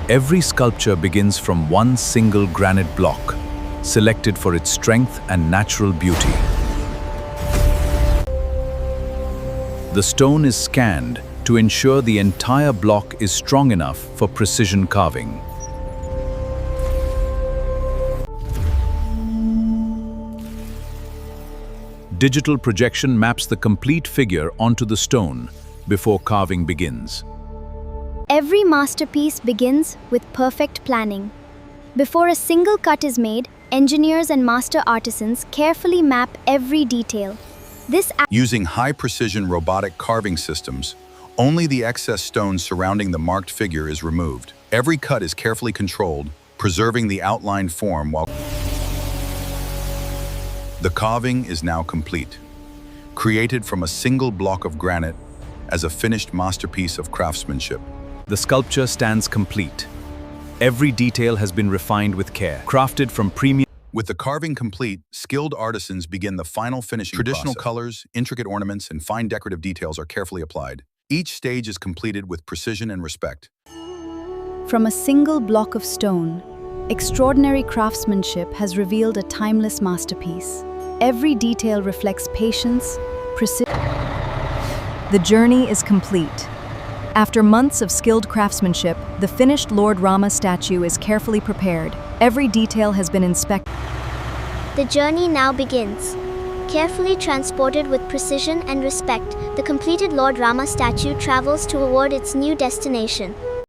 Every sculpture begins from one single granite block, selected for its strength and natural beauty. The stone is scanned to ensure the entire block is strong enough for precision carving. Digital projection maps the complete figure onto the stone before carving begins. Every masterpiece begins with perfect planning. Before a single cut is made, engineers and master artisans carefully map every detail. Using high-precision robotic carving systems, only the excess stone surrounding the marked figure is removed. Every cut is carefully controlled, preserving the outlined form while the carving is now complete. Created from a single block of granite as a finished masterpiece of craftsmanship. The sculpture stands complete. Every detail has been refined with care, crafted from premium. With the carving complete, skilled artisans begin the final finishing Traditional process. Colors, intricate ornaments, and fine decorative details are carefully applied. Each stage is completed with precision and respect. From a single block of stone, extraordinary craftsmanship has revealed a timeless masterpiece. Every detail reflects patience, precision. The journey is complete. After months of skilled craftsmanship, the finished Lord Rama statue is carefully prepared. Every detail has been inspected. The journey now begins. Carefully transported with precision and respect, the completed Lord Rama statue travels toward its new destination.